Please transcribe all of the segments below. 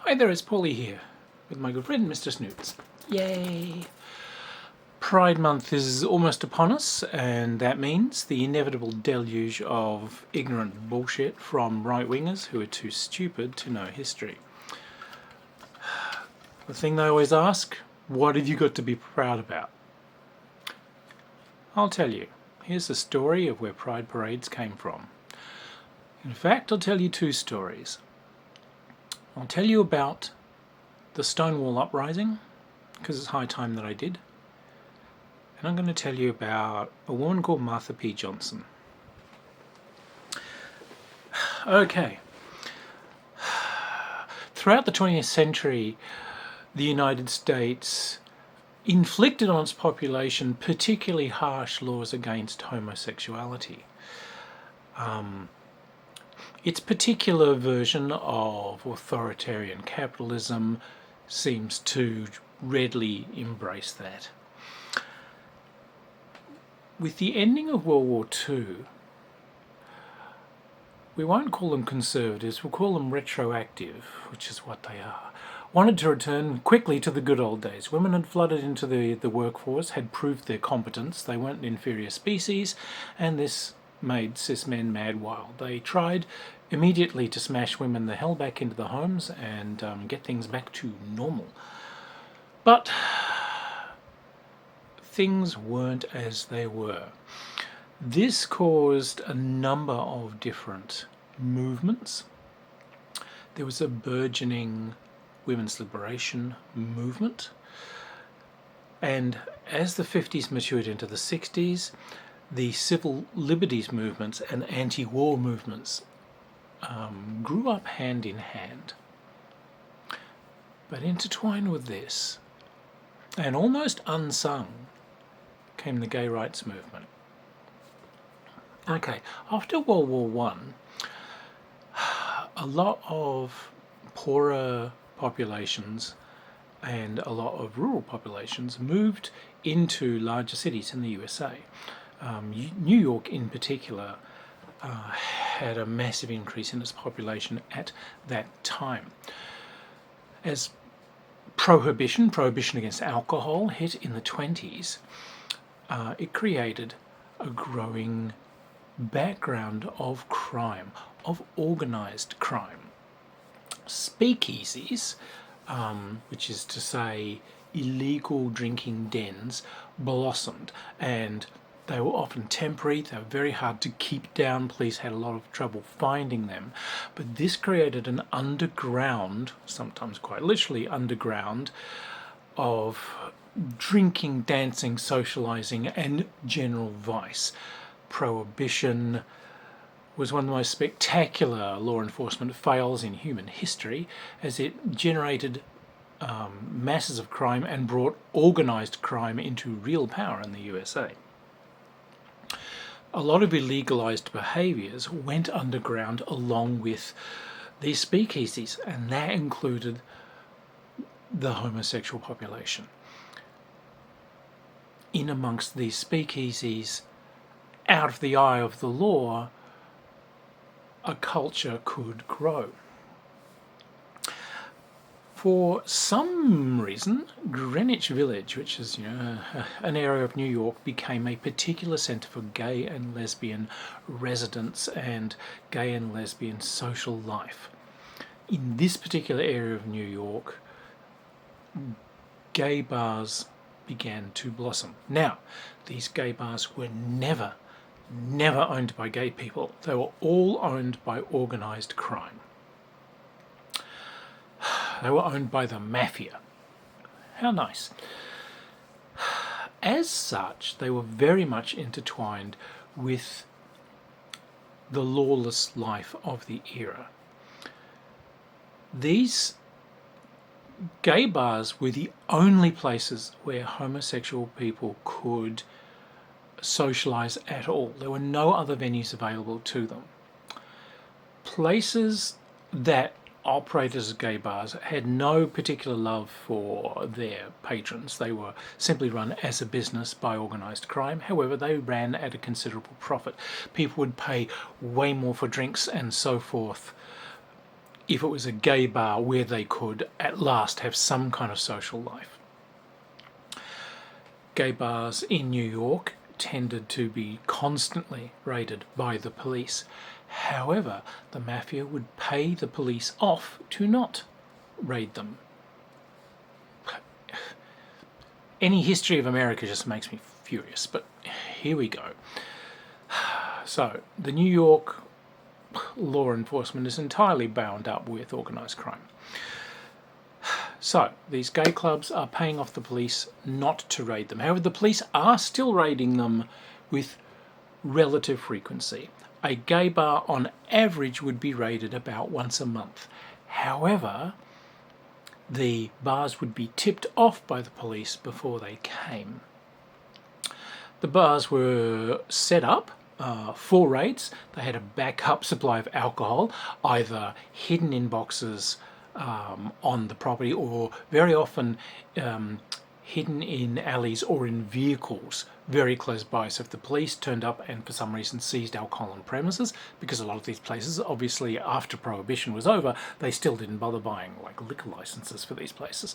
Hi there, it's Paulie here with my good friend Mr. Snoots. Yay! Pride Month is almost upon us, and that means the inevitable deluge of ignorant bullshit from right-wingers who are too stupid to know history. The thing they always ask, what have you got to be proud about? I'll tell you. Here's the story of where Pride parades came from. In fact, I'll tell you two stories. I'll tell you about the Stonewall uprising, because it's high time that I did. And I'm going to tell you about a woman called Martha P. Johnson. Okay. Throughout the 20th century, the United States inflicted on its population particularly harsh laws against homosexuality. Its particular version of authoritarian capitalism seems to readily embrace that. With the ending of World War II, we won't call them conservatives, we'll call them retroactive, which is what they are, wanted to return quickly to the good old days. Women had flooded into the workforce, had proved their competence, they weren't an inferior species, and this made cis men mad wild. They tried immediately to smash women the hell back into the homes and get things back to normal. But things weren't as they were. This caused a number of different movements. There was a burgeoning women's liberation movement, and as the 50s matured into the 60s, the civil liberties movements and anti-war movements grew up hand in hand. But intertwined with this, and almost unsung, came the gay rights movement. Okay, after World War I, a lot of poorer populations and a lot of rural populations moved into larger cities in the USA. New York in particular had a massive increase in its population at that time. As prohibition against alcohol hit in the 20s, it created a growing background of crime, of organised crime. Speakeasies, which is to say illegal drinking dens, blossomed, and they were often temporary, they were very hard to keep down, police had a lot of trouble finding them, but this created an underground, sometimes quite literally underground, of drinking, dancing, socialising and general vice. Prohibition was one of the most spectacular law enforcement fails in human history, as it generated masses of crime and brought organised crime into real power in the USA. A lot of illegalised behaviours went underground along with these speakeasies, and that included the homosexual population. In amongst these speakeasies, out of the eye of the law, a culture could grow. For some reason, Greenwich Village, which is an area of New York, became a particular centre for gay and lesbian residents and gay and lesbian social life. In this particular area of New York, gay bars began to blossom. Now, these gay bars were never owned by gay people. They were all owned by organised crime. They were owned by the mafia. How nice. As such, they were very much intertwined with the lawless life of the era. These gay bars were the only places where homosexual people could socialise at all. There were no other venues available to them. Places that operated as gay bars had no particular love for their patrons. They were simply run as a business by organised crime. However, they ran at a considerable profit. People would pay way more for drinks and so forth if it was a gay bar where they could at last have some kind of social life. Gay bars in New York tended to be constantly raided by the police. However, the mafia would pay the police off to not raid them. Any history of America just makes me furious, but here we go. So, the New York law enforcement is entirely bound up with organised crime. So, these gay clubs are paying off the police not to raid them. However, the police are still raiding them with relative frequency. A gay bar on average would be raided about once a month. However, the bars would be tipped off by the police before they came. The bars were set up for raids. They had a backup supply of alcohol, either hidden in boxes on the property or very often hidden in alleys or in vehicles very close by. So if the police turned up and for some reason seized alcohol on premises, because a lot of these places, obviously after Prohibition was over, they still didn't bother buying like liquor licenses for these places.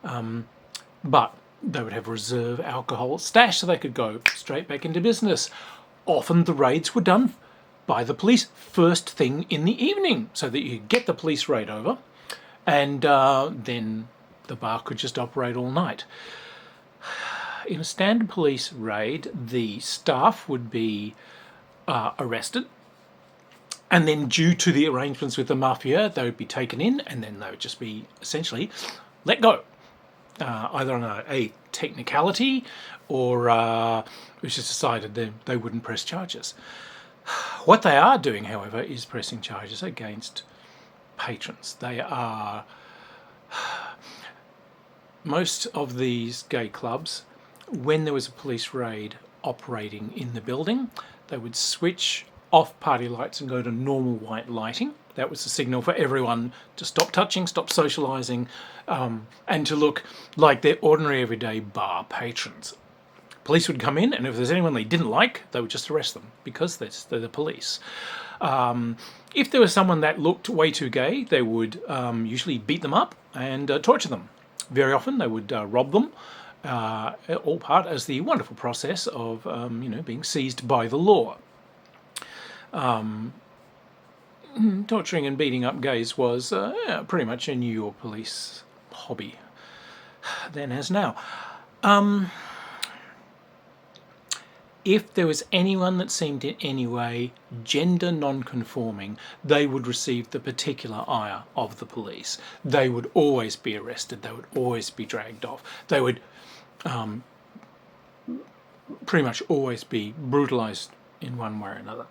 But they would have reserve alcohol stashed so they could go straight back into business. Often the raids were done by the police first thing in the evening so that you could get the police raid over and then the bar could just operate all night. In a standard police raid, the staff would be arrested, and then due to the arrangements with the mafia, they would be taken in and then they would just be essentially let go. Either on a technicality or it was just decided that they wouldn't press charges. What they are doing, however, is pressing charges against patrons. They are... Most of these gay clubs, when there was a police raid operating in the building, they would switch off party lights and go to normal white lighting. That was the signal for everyone to stop touching, stop socialising, and to look like their ordinary everyday bar patrons. Police would come in, and if there's anyone they didn't like, they would just arrest them because they're the police. If there was someone that looked way too gay, they would usually beat them up and torture them. Very often they would rob them, all part as the wonderful process of being seized by the law. Torturing and beating up gays was pretty much a New York police hobby, then as now. If there was anyone that seemed in any way gender non-conforming, they would receive the particular ire of the police. They would always be arrested. They would always be dragged off. They would pretty much always be brutalised in one way or another.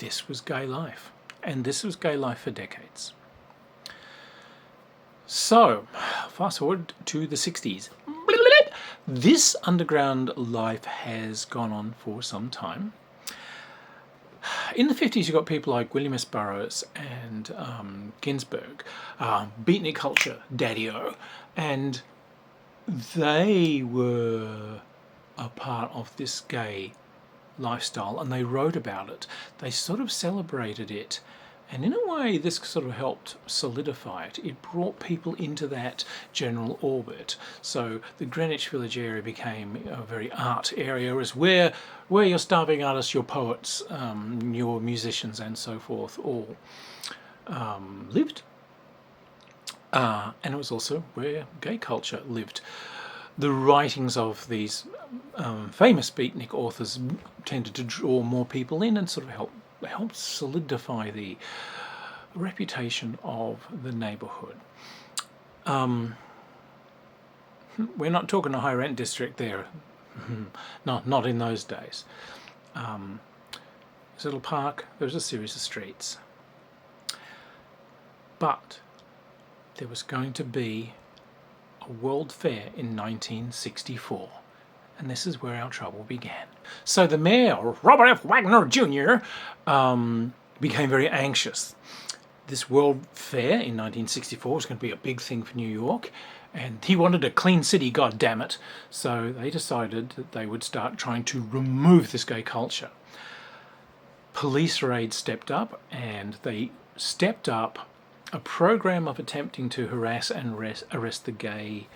This was gay life, and this was gay life for decades. So, fast forward to the 60s. This underground life has gone on for some time. In the 50s, you got people like William S. Burroughs and Ginsberg, beatnik culture, Daddy-O, and they were a part of this gay lifestyle, and they wrote about it. They sort of celebrated it, and in a way this sort of helped solidify it. It brought people into that general orbit. So the Greenwich Village area became a very art area, as where your starving artists, your poets, your musicians and so forth all lived. And it was also where gay culture lived. The writings of these famous beatnik authors tended to draw more people in and sort of help solidify the reputation of the neighbourhood. We're not talking a high rent district there, not in those days. This little park, there was a series of streets. But there was going to be a World Fair in 1964. And this is where our trouble began. So the mayor, Robert F. Wagner Jr., became very anxious. This World Fair in 1964 was going to be a big thing for New York, and he wanted a clean city, god damn it. So they decided that they would start trying to remove this gay culture. police raids stepped up, and they stepped up a program of attempting to harass and arrest the gay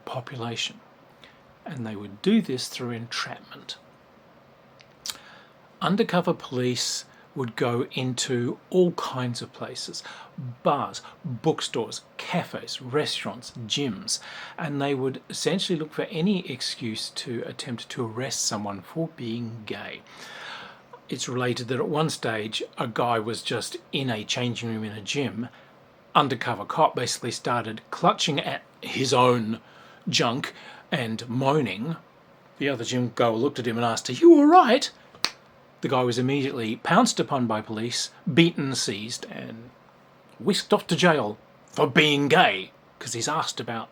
population. And they would do this through entrapment. Undercover police would go into all kinds of places: bars, bookstores, cafes, restaurants, gyms, and they would essentially look for any excuse to attempt to arrest someone for being gay. It's related that at one stage a guy was just in a changing room in a gym. Undercover cop basically started clutching at his own junk and moaning. The other gym goer looked at him and asked, "Are you all right?" The guy was immediately pounced upon by police, beaten, seized, and whisked off to jail for being gay, because he's asked about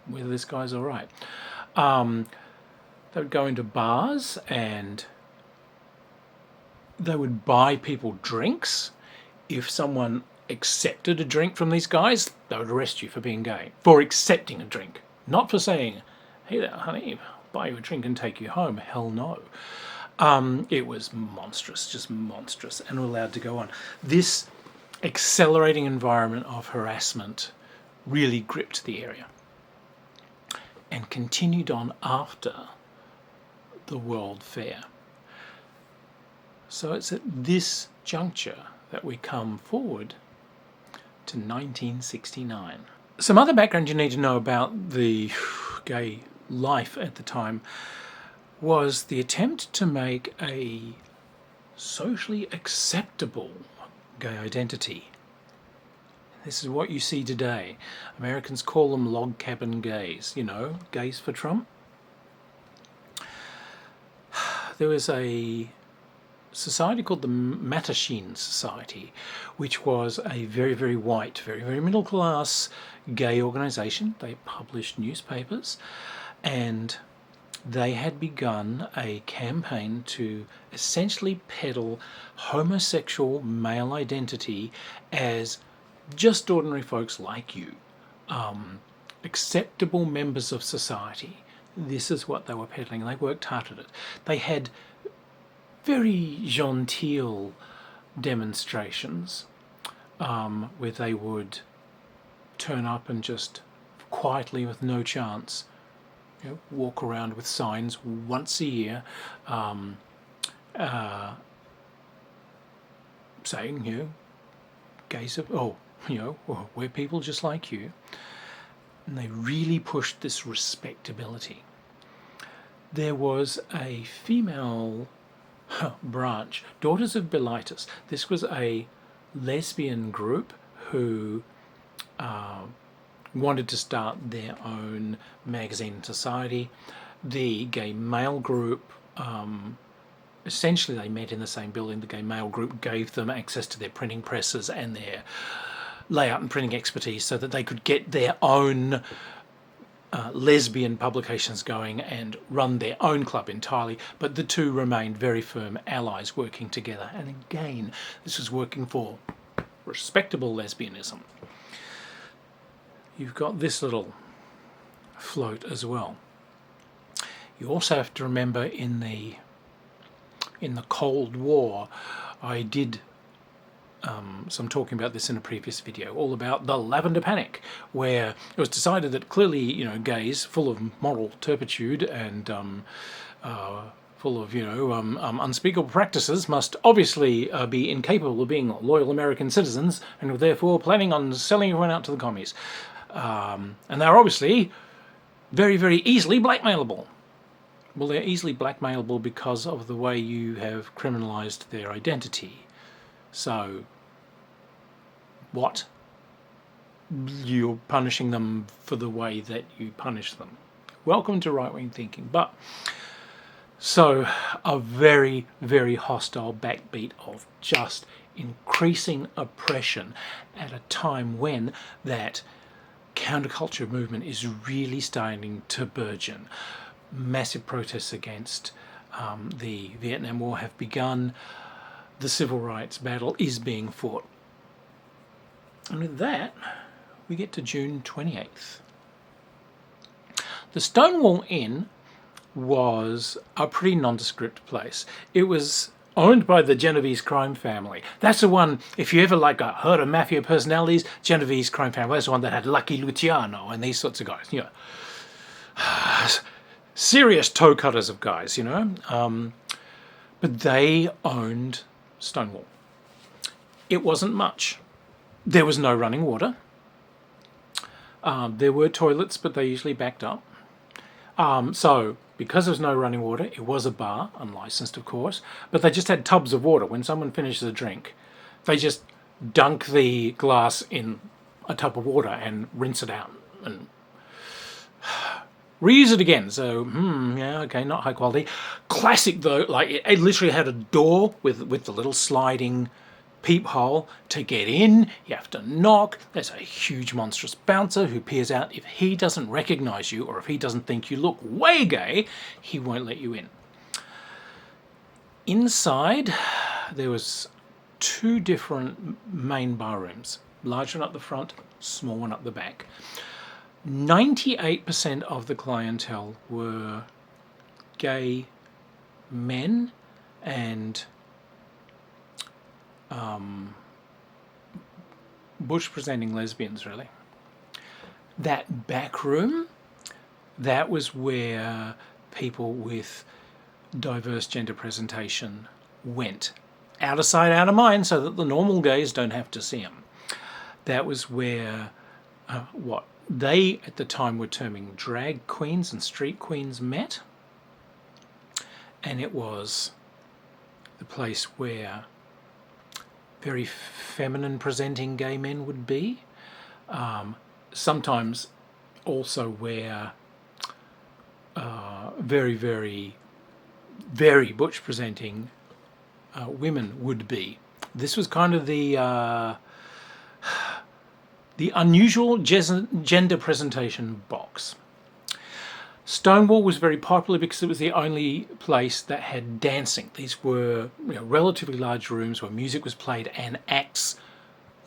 whether this guy's all right. They would go into bars and they would buy people drinks. If someone accepted a drink from these guys, they would arrest you for being gay, for accepting a drink, not for saying, "Hey there, honey, buy you a drink and take you home." Hell no. It was monstrous, just monstrous, and we're allowed to go on. This accelerating environment of harassment really gripped the area and continued on after the World Fair. So it's at this juncture that we come forward to 1969. Some other background you need to know about the gay life at the time was the attempt to make a socially acceptable gay identity. This is what you see today. Americans call them log cabin gays, gays for Trump. There was a society called the Mattachine Society, which was a very, very white, very, very middle class gay organisation. They published newspapers, and they had begun a campaign to essentially peddle homosexual male identity as just ordinary folks like you, acceptable members of society. This is what they were peddling. They worked hard at it. They had very genteel demonstrations where they would turn up and just quietly, with no chance, walk around with signs once a year saying, gays are, we're people just like you. And they really pushed this respectability. There was a female branch, Daughters of Bilitis. This was a lesbian group who wanted to start their own magazine and society. The gay male group, essentially they met in the same building. The gay male group gave them access to their printing presses and their layout and printing expertise so that they could get their own lesbian publications going and run their own club entirely, but the two remained very firm allies working together. And again, this was working for respectable lesbianism. You've got this little float as well. You also have to remember in the Cold War, I did some talking about this in a previous video, all about the Lavender Panic, where it was decided that clearly, gays full of moral turpitude and full of, unspeakable practices must obviously be incapable of being loyal American citizens and were therefore planning on selling everyone out to the commies. And they're obviously very, very easily blackmailable. Well, they're easily blackmailable because of the way you have criminalised their identity. So, what? You're punishing them for the way that you punish them. Welcome to right-wing thinking. But, so, a very, very hostile backbeat of just increasing oppression at a time when that counterculture movement is really starting to burgeon. Massive protests against the Vietnam War have begun. The civil rights battle is being fought. And with that, we get to June 28th. The Stonewall Inn was a pretty nondescript place. It was owned by the Genovese crime family. That's the one, if you ever heard of mafia personalities, Genovese crime family, that's the one that had Lucky Luciano and these sorts of guys, serious toe cutters of guys, but they owned Stonewall. It wasn't much. There was no running water. There were toilets, but they usually backed up. So because there was no running water, it was a bar, unlicensed of course, but they just had tubs of water. When someone finishes a drink, they just dunk the glass in a tub of water and rinse it out and reuse it again. So, yeah, okay, not high quality. Classic though, it literally had a door with the little sliding peephole. To get in, you have to knock. There's a huge monstrous bouncer who peers out. If he doesn't recognize you, or if he doesn't think you look way gay, he won't let you in. Inside, there was 2 different main bar rooms. Large one up the front, small one up the back. 98% of the clientele were gay men and bush-presenting lesbians, really. That back room, that was where people with diverse gender presentation went. Out of sight, out of mind, so that the normal gays don't have to see them. That was where what they at the time were terming drag queens and street queens met. And it was the place where very feminine presenting gay men would be. Sometimes also where very, very, very butch presenting women would be. This was kind of the unusual gender presentation box. Stonewall was very popular because it was the only place that had dancing. These were relatively large rooms where music was played and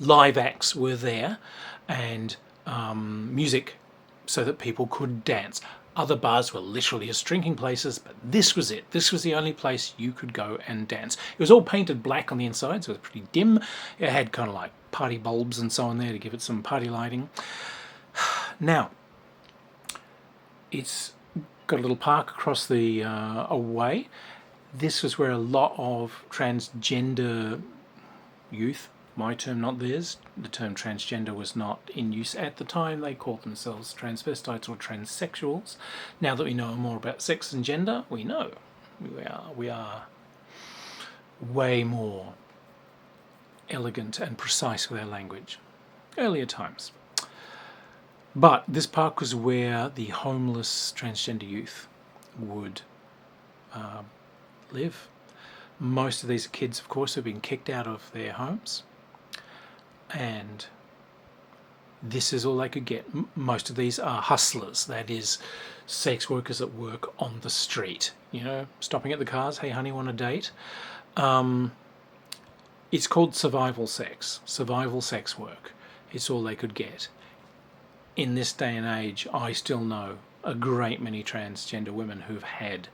live acts were there, and music so that people could dance. Other bars were literally just drinking places, but this was it. This was the only place you could go and dance. It was all painted black on the inside, so it was pretty dim. It had kind of like party bulbs and so on there to give it some party lighting. Now, it's got a little park across the away. This was where a lot of transgender youth, my term, not theirs, the term transgender was not in use at the time. They called themselves transvestites or transsexuals. Now that we know more about sex and gender, we know we are way more elegant and precise with our language. Earlier times. But this park was where the homeless transgender youth would live. Most of these kids, of course, have been kicked out of their homes, and this is all they could get. Most of these are hustlers, that is, sex workers that work on the street. Stopping at the cars, hey honey, want a date? It's called survival sex work. It's all they could get. In this day and age, I still know a great many transgender women who've had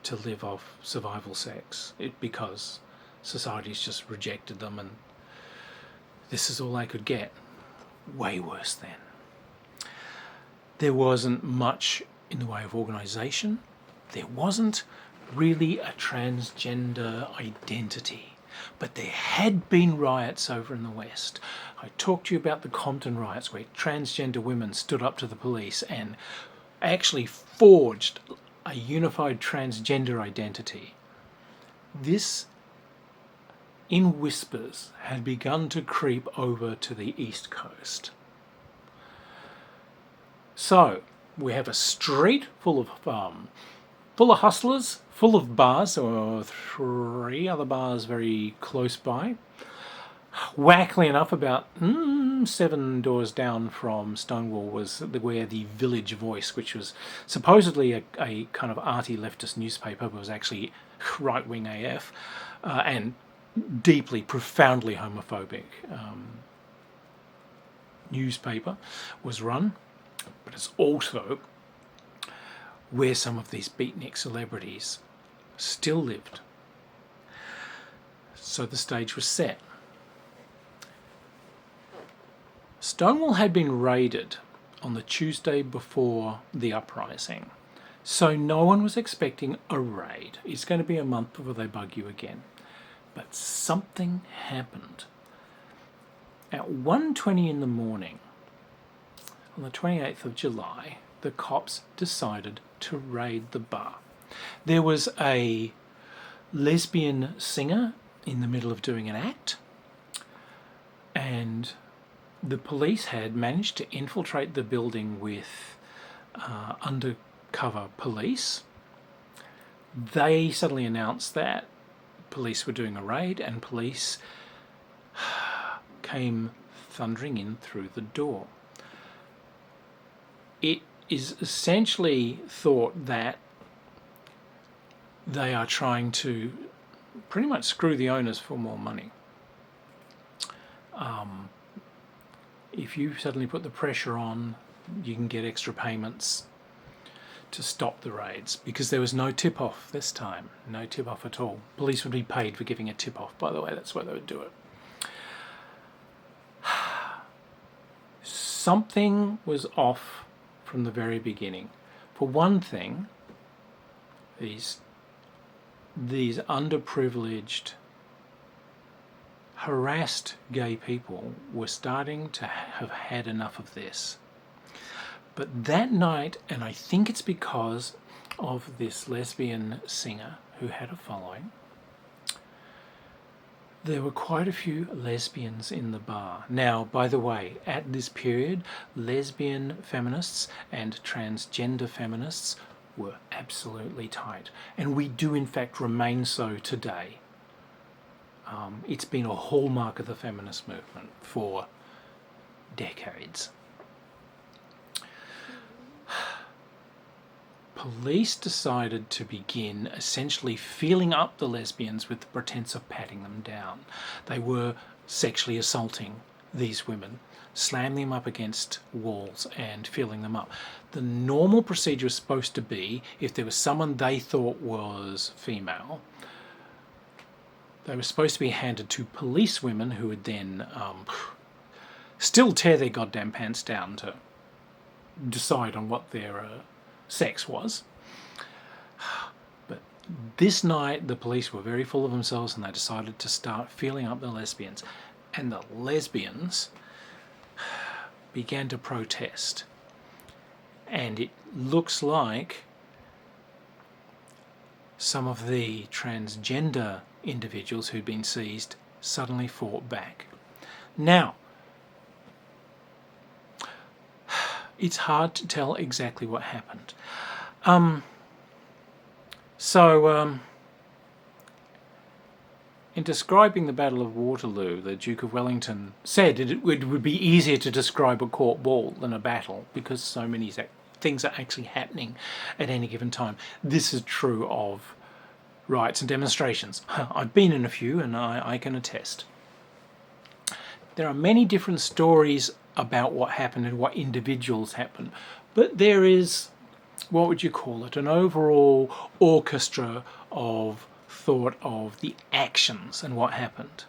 to live off survival sex because society's just rejected them, and this is all they could get. Way worse then. There wasn't much in the way of organisation. There wasn't really a transgender identity. But there had been riots over in the West. I talked to you about the Compton riots where transgender women stood up to the police and actually forged a unified transgender identity. This, in whispers, had begun to creep over to the East Coast. So, we have a street full of hustlers, full of bars. There were 3 other bars very close by. Wackily enough, about 7 doors down from Stonewall was where the Village Voice, which was supposedly a kind of arty leftist newspaper, but was actually right-wing AF, and deeply, profoundly homophobic newspaper, was run. But it's also where some of these beatnik celebrities still lived. So the stage was set. Stonewall had been raided on the Tuesday before the uprising, so no one was expecting a raid. It's going to be a month before they bug you again. But something happened. At 1:20 in the morning, on the 28th of July, the cops decided to raid the bar. There was a lesbian singer in the middle of doing an act, and the police had managed to infiltrate the building with undercover police. They suddenly announced that police were doing a raid, and police came thundering in through the door. It is essentially thought that they are trying to pretty much screw the owners for more money. If you suddenly put the pressure on, you can get extra payments to stop the raids, because there was no tip-off this time. No tip-off at all. Police would be paid for giving a tip-off, by the way. That's why they would do it. Something was off from the very beginning. For one thing, these underprivileged, harassed gay people were starting to have had enough of this. But that night, and I think it's because of this lesbian singer who had a following, there were quite a few lesbians in the bar. Now, by the way, at this period, lesbian feminists and transgender feminists were absolutely tight. And we do in fact remain so today. It's been a hallmark of the feminist movement for decades. Police decided to begin essentially feeling up the lesbians with the pretense of patting them down. They were sexually assaulting these women, slamming them up against walls and feeling them up. The normal procedure was supposed to be, if there was someone they thought was female, they were supposed to be handed to police women who would then still tear their goddamn pants down to decide on what their sex was. But this night the police were very full of themselves, and they decided to start feeling up the lesbians. And the lesbians began to protest. And it looks like some of the transgender individuals who'd been seized suddenly fought back. Now, it's hard to tell exactly what happened. In describing the Battle of Waterloo, the Duke of Wellington said it would be easier to describe a court ball than a battle, because so many things are actually happening at any given time. This is true of riots and demonstrations. I've been in a few, and I can attest. There are many different stories about what happened and what individuals happened, but there is, what would you call it, an overall orchestra of thought of the actions and what happened.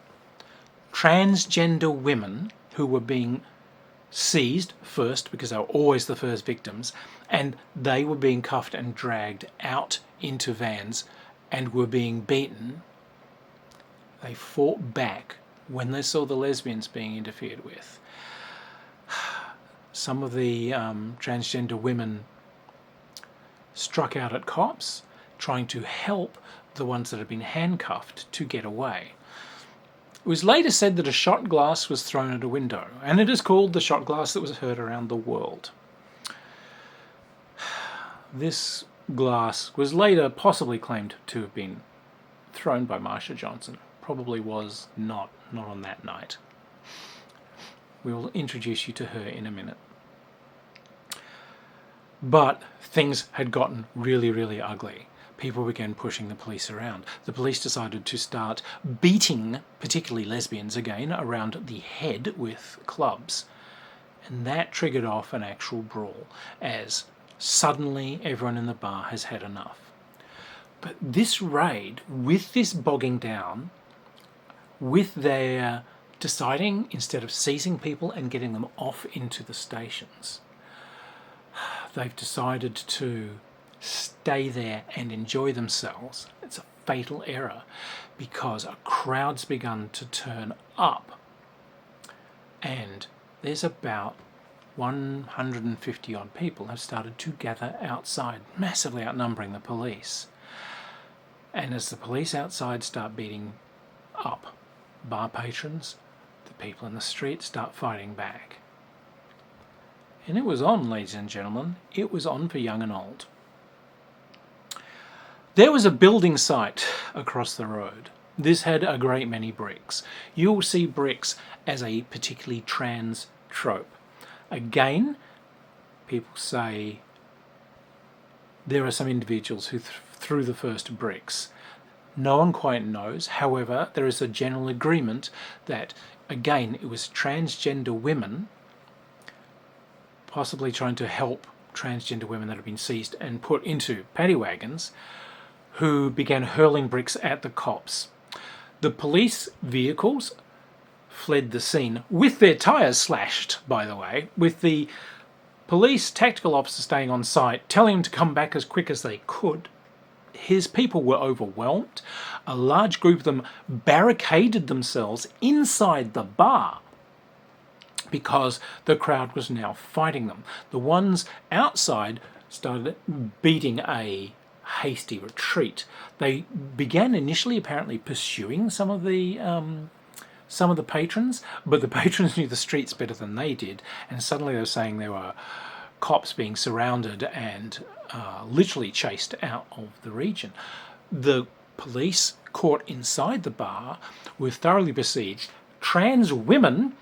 Transgender women who were being seized first, because they were always the first victims, and they were being cuffed and dragged out into vans and were being beaten. They fought back when they saw the lesbians being interfered with. Some of the transgender women struck out at cops, trying to help the ones that had been handcuffed to get away. It was later said that a shot glass was thrown at a window, and it is called the shot glass that was heard around the world. This glass was later possibly claimed to have been thrown by Marsha Johnson. Probably was not on that night. We will introduce you to her in a minute. But things had gotten really, really ugly. People began pushing the police around. The police decided to start beating, particularly lesbians again, around the head with clubs. And that triggered off an actual brawl, as Suddenly everyone in the bar has had enough. But this raid, with this bogging down, with their deciding, instead of seizing people and getting them off into the stations, they've decided to stay there and enjoy themselves. It's a fatal error, because a crowd's begun to turn up, and there's about 150 odd people have started to gather outside, massively outnumbering the police. And as the police outside start beating up bar patrons, the people in the street start fighting back. And it was on, ladies and gentlemen. It was on for young and old. There was a building site across the road. This had a great many bricks. You'll see bricks as a particularly trans trope. Again, people say there are some individuals who threw the first bricks. No one quite knows. However, there is a general agreement that, again, it was transgender women, possibly trying to help transgender women that have been seized and put into paddy wagons, who began hurling bricks at the cops. The police vehicles fled the scene with their tyres slashed, by the way, with the police tactical officer staying on site, telling him to come back as quick as they could. His people were overwhelmed. A large group of them barricaded themselves inside the bar because the crowd was now fighting them. The ones outside started beating a hasty retreat. They began initially apparently pursuing some of the patrons, but the patrons knew the streets better than they did, and suddenly they were saying there were cops being surrounded and literally chased out of the region. The police caught inside the bar were thoroughly besieged. Trans women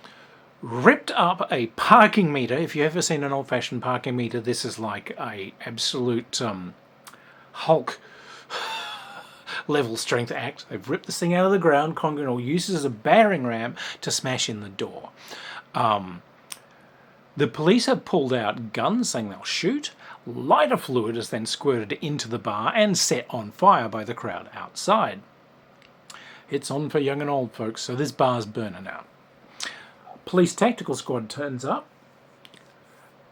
ripped up a parking meter. If you've ever seen an old-fashioned parking meter, this is like a absolute Hulk level strength act. They've ripped this thing out of the ground, concrete, or used it as a battering ram to smash in the door. The police have pulled out guns saying they'll shoot. Lighter fluid is then squirted into the bar and set on fire by the crowd outside. It's on for young and old, folks, so this bar's burning out. Police tactical squad turns up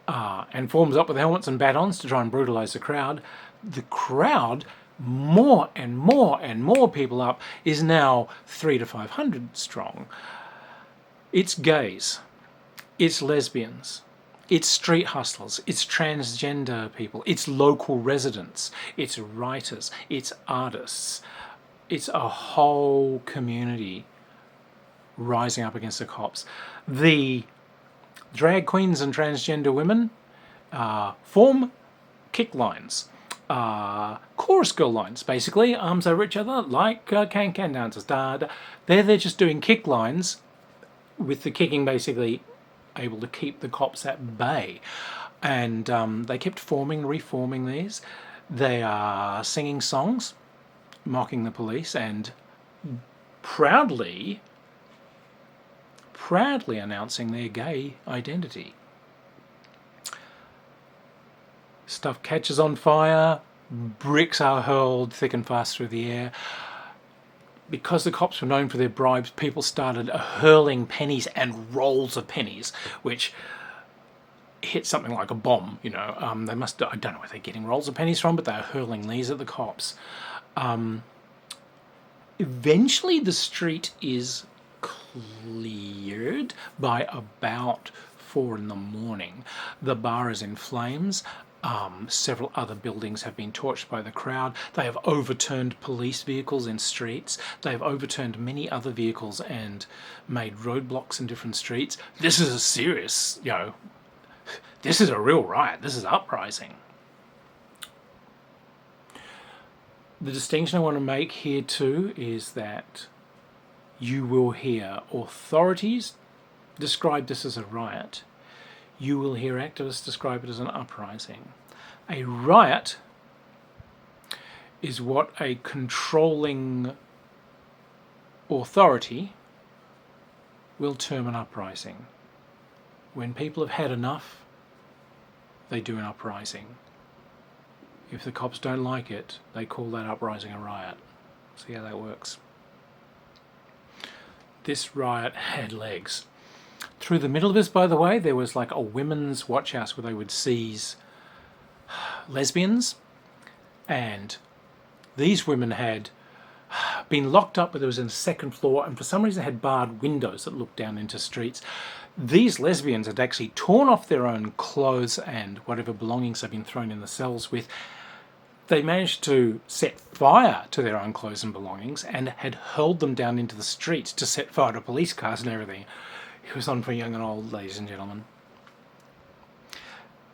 and forms up with helmets and batons to try and brutalise the crowd. The crowd, more and more and more people up, is now 300 to 500 strong. It's gays. It's lesbians, it's street hustlers, it's transgender people, it's local residents, it's writers, it's artists. It's a whole community rising up against the cops. The drag queens and transgender women form kick lines, chorus girl lines, basically, arms over each other, like can-can dancers. They're just doing kick lines, with the kicking basically able to keep the cops at bay. And they kept reforming these. They are singing songs, mocking the police, and proudly announcing their gay identity. Stuff catches on fire, bricks are hurled thick and fast through the air. Because the cops were known for their bribes, people started hurling pennies and rolls of pennies, which hit something like a bomb, you know. They must, I don't know where they're getting rolls of pennies from, but they're hurling these at the cops. Eventually the street is cleared by about 4 a.m. The bar is in flames. Several other buildings have been torched by the crowd. They have overturned police vehicles in streets. They have overturned many other vehicles and made roadblocks in different streets. This is a serious, this is a real riot. This is uprising. The distinction I want to make here too is that you will hear authorities describe this as a riot. You will hear activists describe it as an uprising. A riot is what a controlling authority will term an uprising. When people have had enough, they do an uprising. If the cops don't like it, they call that uprising a riot. See how that works. This riot had legs. Through the middle of this, by the way, there was like a women's watch house where they would seize lesbians, and these women had been locked up, but there was a second floor, and for some reason had barred windows that looked down into streets. These lesbians had actually torn off their own clothes and whatever belongings had been thrown in the cells with. They managed to set fire to their own clothes and belongings and had hurled them down into the streets to set fire to police cars and everything. It was on for young and old, ladies and gentlemen.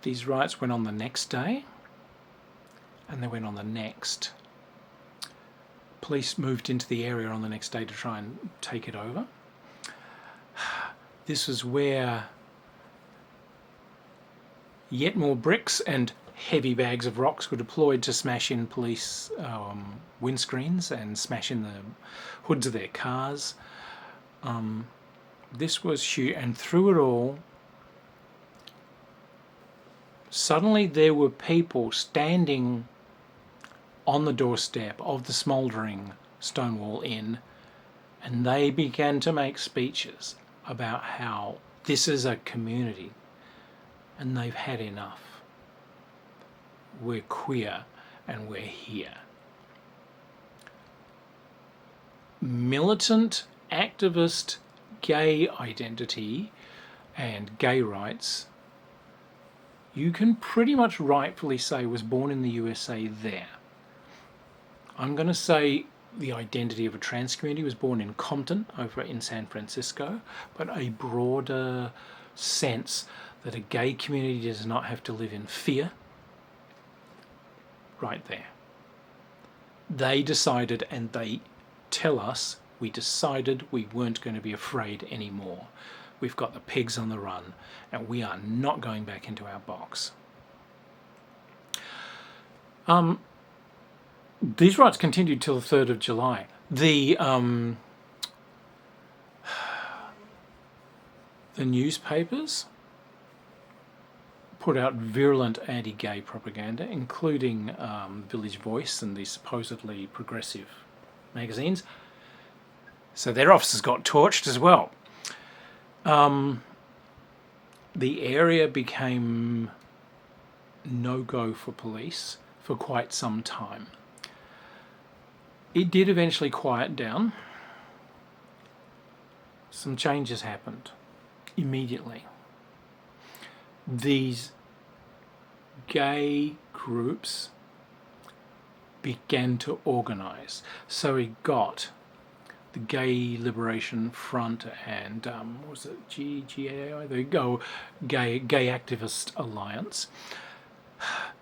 These riots went on the next day, and they went on the next. Police moved into the area on the next day to try and take it over. This was where yet more bricks and heavy bags of rocks were deployed to smash in police windscreens and smash in the hoods of their cars. This was huge, and through it all, suddenly there were people standing on the doorstep of the smouldering Stonewall Inn, and they began to make speeches about how this is a community and they've had enough. We're queer and we're here. Militant, activist, gay identity and gay rights, you can pretty much rightfully say was born in the USA there. I'm going to say the identity of a trans community was born in Compton over in San Francisco, but a broader sense that a gay community does not have to live in fear, right there. They decided, and they tell us, we decided we weren't going to be afraid anymore. We've got the pigs on the run, and we are not going back into our box. These riots continued till the 3rd of July. The newspapers put out virulent anti-gay propaganda, including Village Voice and these supposedly progressive magazines. So their offices got torched as well. The area became no-go for police for quite some time. It did eventually quiet down. Some changes happened immediately. These gay groups began to organise. So we got the Gay Liberation Front and was it GAI? There you go, Gay Activist Alliance.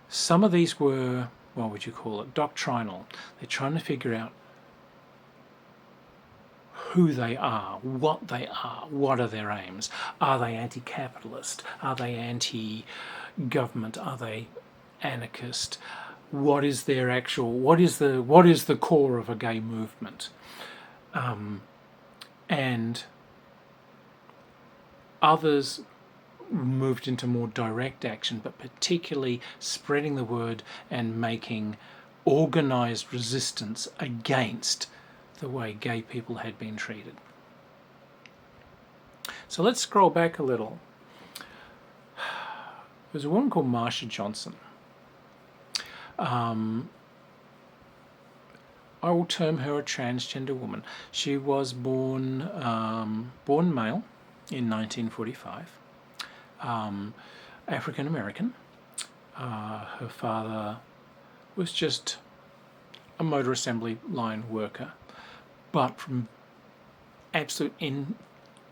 Some of these were, what would you call it, doctrinal. They're trying to figure out who they are, what are their aims. Are they anti-capitalist? Are they anti-government? Are they anarchist? What is their actual, what is the core of a gay movement? And others moved into more direct action, but particularly spreading the word and making organised resistance against the way gay people had been treated. So let's scroll back a little. There's a woman called Marsha Johnson. I will term her a transgender woman. She was born male in 1945, African American. Her father was just a motor assembly line worker, but from absolute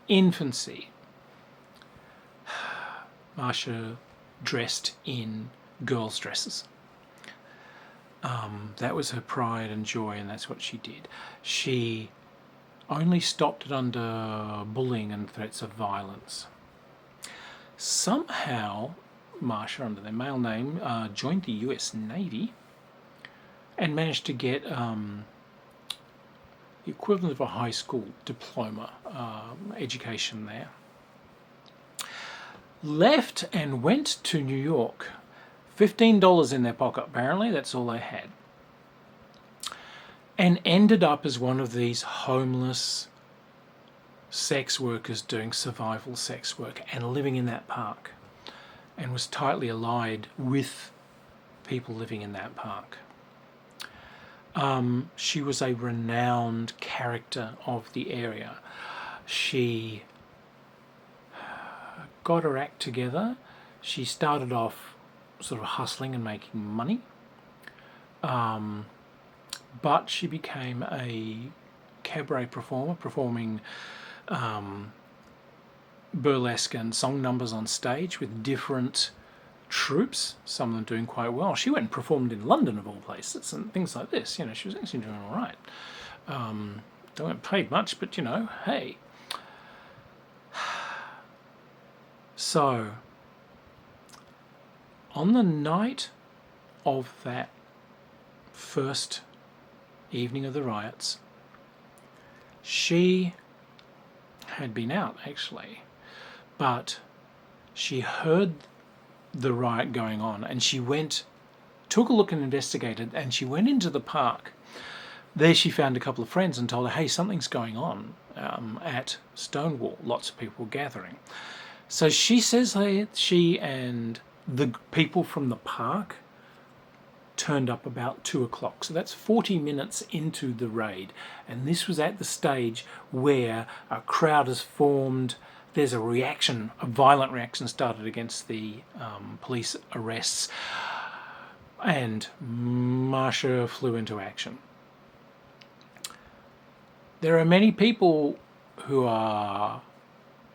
infancy, Marsha dressed in girls' dresses. That was her pride and joy, and that's what she did. She only stopped it under bullying and threats of violence. Somehow, Marsha, under their male name, joined the US Navy and managed to get the equivalent of a high school diploma education there. Left and went to New York $15 in their pocket, apparently, that's all they had. And ended up as one of these homeless sex workers doing survival sex work and living in that park, and was tightly allied with people living in that park. She was a renowned character of the area. She got her act together. She started off sort of hustling and making money, but she became a cabaret performer, performing burlesque and song numbers on stage with different troupes, some of them doing quite well. She went and performed in London, of all places, and things like this. You know, she was actually doing all right. They weren't paid much, but, you know, hey. So, on the night of that first evening of the riots, she had been out, actually, but she heard the riot going on, and she took a look and investigated, and she went into the park. There she found a couple of friends and told her, hey, something's going on at Stonewall. Lots of people gathering. So she says she and the people from the park turned up about 2 o'clock. So that's 40 minutes into the raid. And this was at the stage where a crowd has formed. There's a reaction, a violent reaction started against the police arrests, and Marsha flew into action. There are many people who are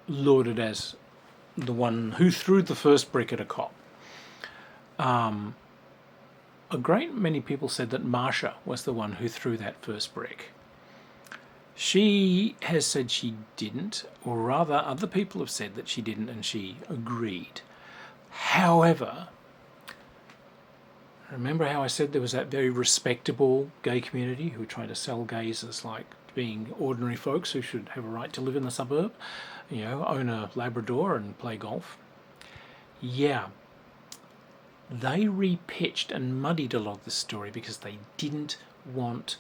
lauded as the one who threw the first brick at a cop. A great many people said that Marsha was the one who threw that first brick. She has said she didn't, or rather other people have said that she didn't, and she agreed. However, remember how I said there was that very respectable gay community who tried to sell gays as like being ordinary folks who should have a right to live in the suburb, you know, own a Labrador and play golf? Yeah. They repitched and muddied a lot of this story because they didn't want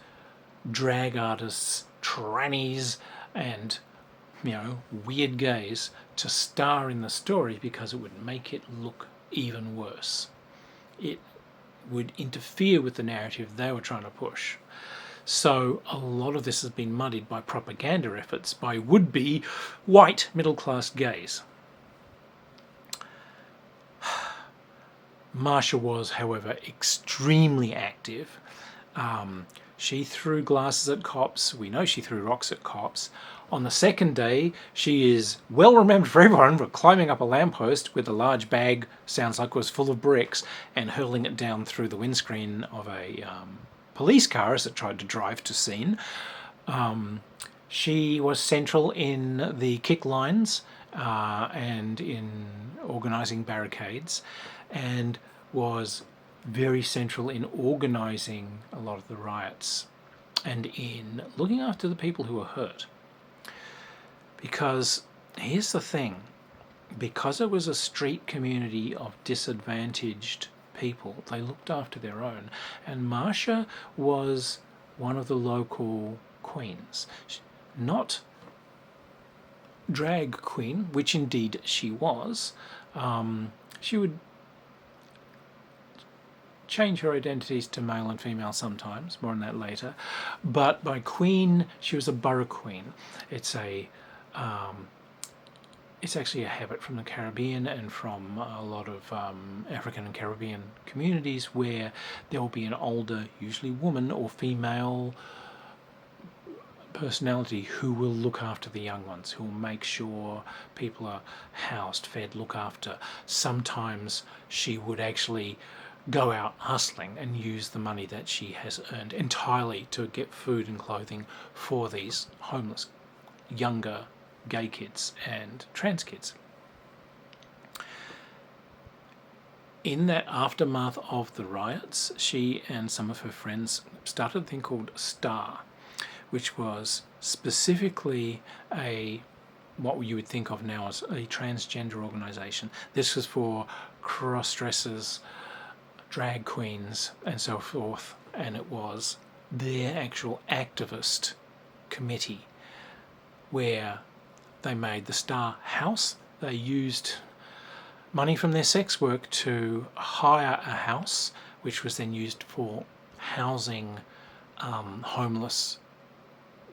drag artists, trannies, and, you know, weird gays to star in the story because it would make it look even worse. It would interfere with the narrative they were trying to push. So a lot of this has been muddied by propaganda efforts by would-be white middle-class gays. Marsha was, however, extremely active. She threw glasses at cops. We know she threw rocks at cops. On the second day, she is well remembered for everyone for climbing up a lamppost with a large bag, sounds like it was full of bricks, and hurling it down through the windscreen of a police car as it tried to drive to scene. She was central in the kick lines and in organising barricades, and was very central in organising a lot of the riots and in looking after the people who were hurt. Because here's the thing, because it was a street community of disadvantaged people, they looked after their own, and Marsha was one of the local queens. Not drag queen, which indeed she was. She would change her identities to male and female sometimes, more on that later, but by queen she was a borough queen. It's actually a habit from the Caribbean and from a lot of African and Caribbean communities where there will be an older, usually woman or female personality who will look after the young ones, who will make sure people are housed, fed, look after. Sometimes she would actually go out hustling and use the money that she has earned entirely to get food and clothing for these homeless younger gay kids and trans kids. In that aftermath of the riots, she and some of her friends started a thing called STAR, which was specifically what you would think of now as a transgender organisation. This was for cross-dressers, drag queens and so forth, and it was their actual activist committee where they made the Star House. They used money from their sex work to hire a house, which was then used for housing homeless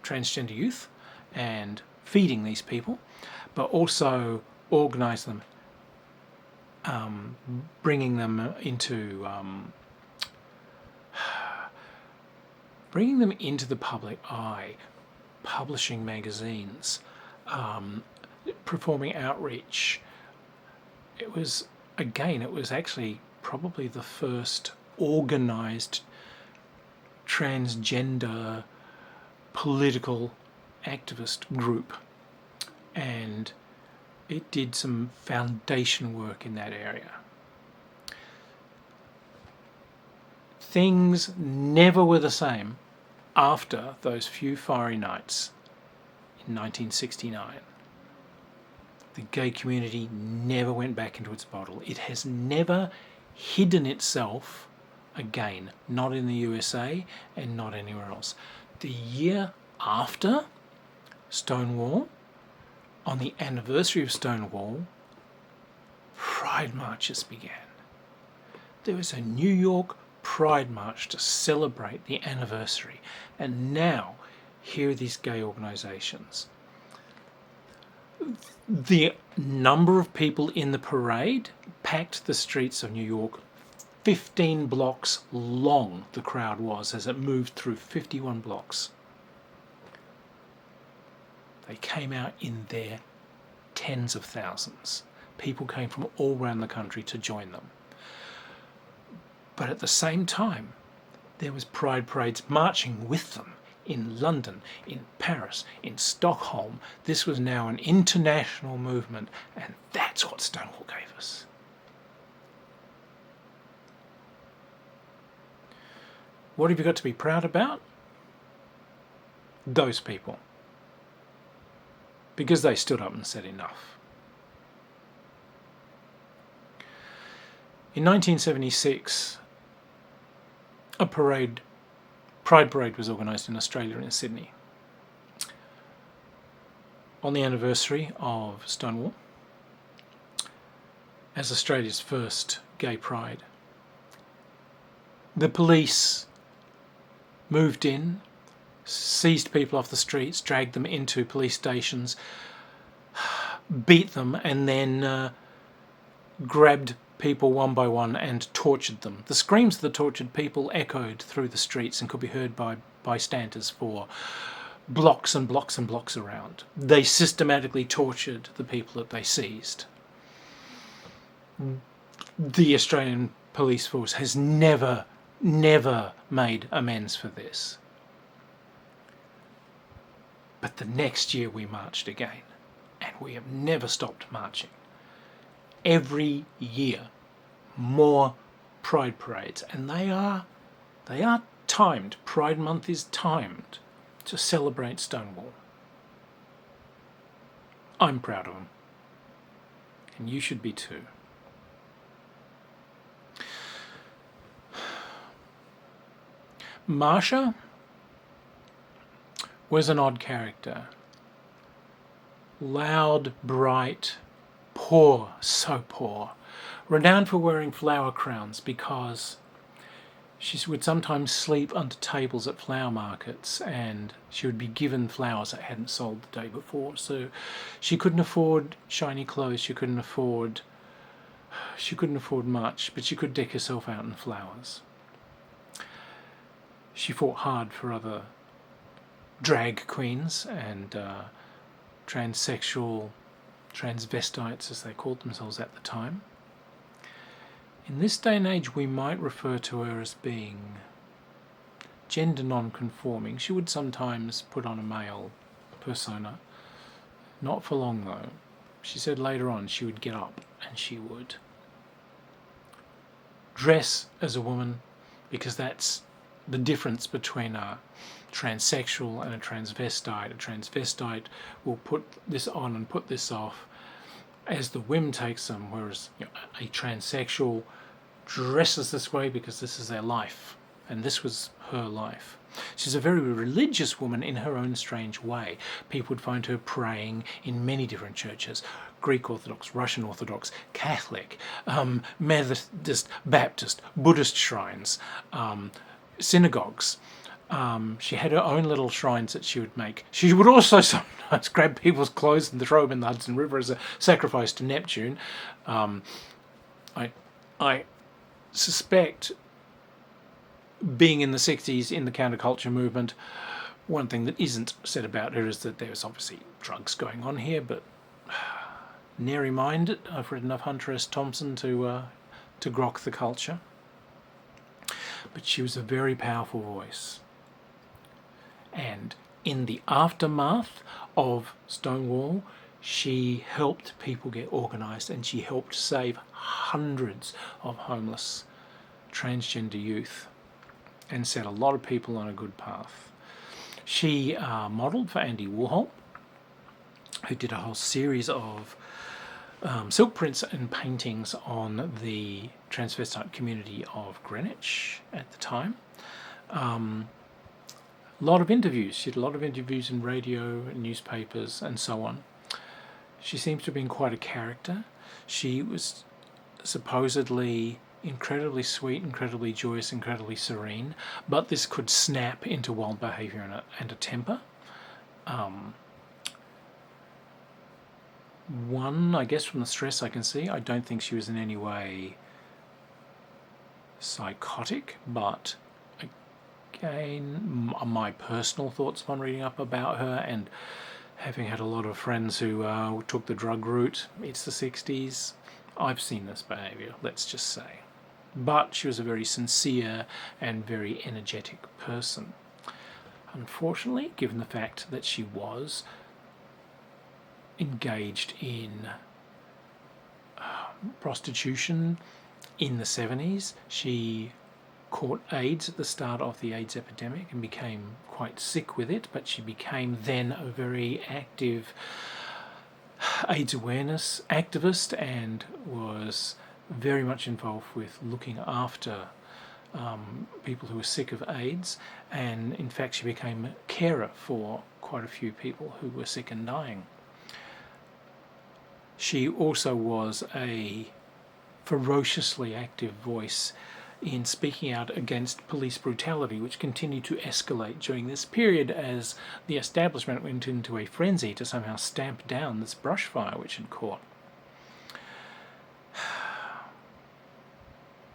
transgender youth and feeding these people, but also organise them, bringing them into the public eye, publishing magazines, performing outreach. It was actually probably the first organised transgender political activist group, and it did some foundation work in that area. Things never were the same after those few fiery nights in 1969. The gay community never went back into its bottle. It has never hidden itself again, not in the USA and not anywhere else. The year after Stonewall, on the anniversary of Stonewall, Pride marches began. There was a New York Pride march to celebrate the anniversary, and now here are these gay organisations. The number of people in the parade packed the streets of New York. 15 blocks long the crowd was as it moved through 51 blocks. They came out in their tens of thousands. People came from all around the country to join them. But at the same time, there was pride parades marching with them in London, in Paris, in Stockholm. This was now an international movement, and that's what Stonewall gave us. What have you got to be proud about? Those people. Because they stood up and said enough. In 1976, a pride parade was organised in Australia and in Sydney on the anniversary of Stonewall as Australia's first gay pride. The police moved in, seized people off the streets, dragged them into police stations, beat them, and then grabbed people one by one and tortured them. The screams of the tortured people echoed through the streets and could be heard by bystanders for blocks and blocks and blocks around. They systematically tortured the people that they seized. The Australian police force has never made amends for this. But the next year we marched again, and we have never stopped marching. Every year, more pride parades, and they are timed. Pride Month is timed to celebrate Stonewall. I'm proud of them, and you should be too. Marsha was an odd character. Loud, bright, poor, so poor. Renowned for wearing flower crowns because she would sometimes sleep under tables at flower markets, and she would be given flowers that hadn't sold the day before. So she couldn't afford shiny clothes, she couldn't afford much, but she could deck herself out in flowers. She fought hard for other drag queens and transsexual, transvestites as they called themselves at the time. In this day and age we might refer to her as being gender non-conforming. She would sometimes put on a male persona. Not for long though. She said later on she would get up and she would dress as a woman, because that's the difference between a transsexual and a transvestite. A transvestite will put this on and put this off as the whim takes them, whereas a transsexual dresses this way because this is their life, and this was her life. She's a very religious woman in her own strange way. People would find her praying in many different churches: Greek Orthodox, Russian Orthodox, Catholic, Methodist, Baptist, Buddhist shrines, synagogues. She had her own little shrines that she would make. She would also sometimes grab people's clothes and throw them in the Hudson River as a sacrifice to Neptune. I suspect, being in the 60s in the counterculture movement, one thing that isn't said about her is that there's obviously drugs going on here, but nary mind it. I've read enough Hunter S. Thompson to grok the culture. But she was a very powerful voice. And in the aftermath of Stonewall, she helped people get organised, and she helped save hundreds of homeless transgender youth and set a lot of people on a good path. She modelled for Andy Warhol, who did a whole series of silk prints and paintings on the transvestite community of Greenwich at the time. A lot of interviews. She did a lot of interviews in radio, newspapers, and so on. She seems to have been quite a character. She was supposedly incredibly sweet, incredibly joyous, incredibly serene, but this could snap into wild behaviour and a temper. One, I guess from the stress I can see, I don't think she was in any way psychotic, but again, my personal thoughts upon reading up about her and having had a lot of friends who took the drug route, it's the 60s, I've seen this behaviour, let's just say. But she was a very sincere and very energetic person. Unfortunately, given the fact that she was engaged in prostitution in the 70s, she caught AIDS at the start of the AIDS epidemic and became quite sick with it, but she became then a very active AIDS awareness activist and was very much involved with looking after people who were sick of AIDS, and in fact she became a carer for quite a few people who were sick and dying. She also was a ferociously active voice in speaking out against police brutality, which continued to escalate during this period as the establishment went into a frenzy to somehow stamp down this brush fire which had caught.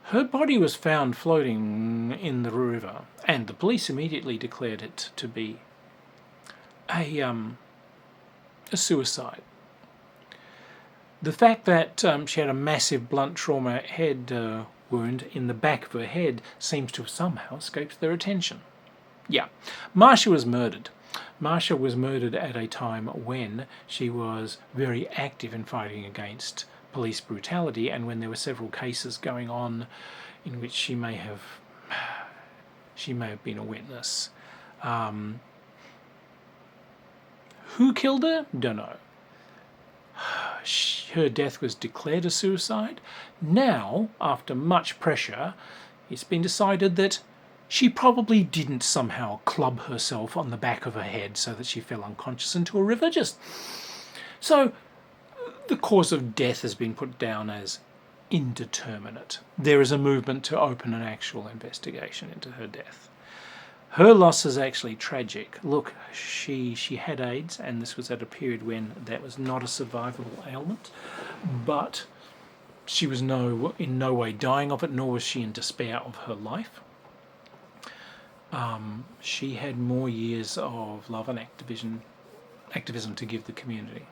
Her body was found floating in the river, and the police immediately declared it to be a suicide. The fact that she had a massive blunt trauma head wound in the back of her head seems to have somehow escaped their attention. Yeah, Marsha was murdered. Marsha was murdered at a time when she was very active in fighting against police brutality, and when there were several cases going on in which she may have been a witness. Who killed her? Don't know. Her death was declared a suicide. Now, after much pressure, it's been decided that she probably didn't somehow club herself on the back of her head so that she fell unconscious into a river. So the cause of death has been put down as indeterminate. There is a movement to open an actual investigation into her death. Her loss is actually tragic. Look, she had AIDS, and this was at a period when that was not a survivable ailment, but she was in no way dying of it, nor was she in despair of her life. She had more years of love and activism to give the community.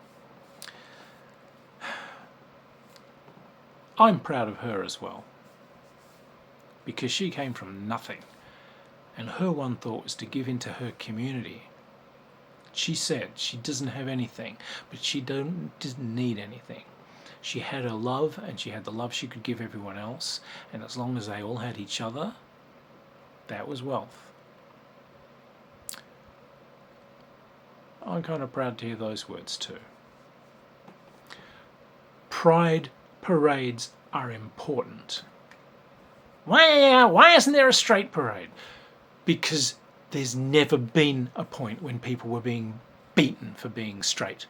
I'm proud of her as well, because she came from nothing. And her one thought was to give into her community. She said she doesn't have anything, but she didn't need anything. She had her love, and she had the love she could give everyone else, and as long as they all had each other, that was wealth. I'm kind of proud to hear those words too. Pride parades are important. Why isn't there a straight parade? Because there's never been a point when people were being beaten for being straight.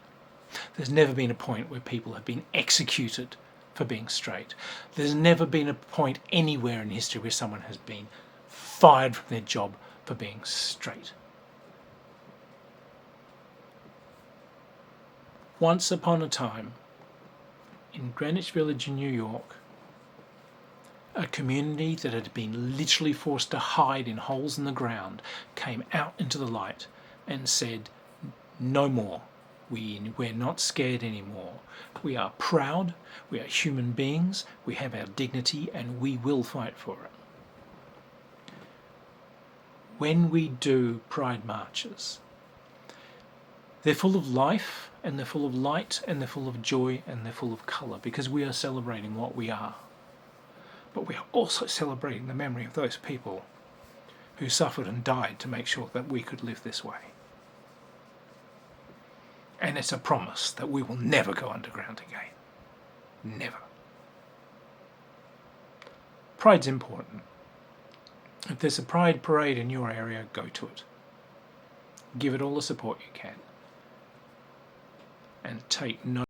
There's never been a point where people have been executed for being straight. There's never been a point anywhere in history where someone has been fired from their job for being straight. Once upon a time, in Greenwich Village in New York, a community that had been literally forced to hide in holes in the ground came out into the light and said, no more. We're not scared anymore. We are proud, we are human beings, we have our dignity, and we will fight for it. When we do pride marches, they're full of life, and they're full of light, and they're full of joy, and they're full of colour, because we are celebrating what we are. But we are also celebrating the memory of those people who suffered and died to make sure that we could live this way. And it's a promise that we will never go underground again. Never. Pride's important. If there's a pride parade in your area, go to it. Give it all the support you can. And take no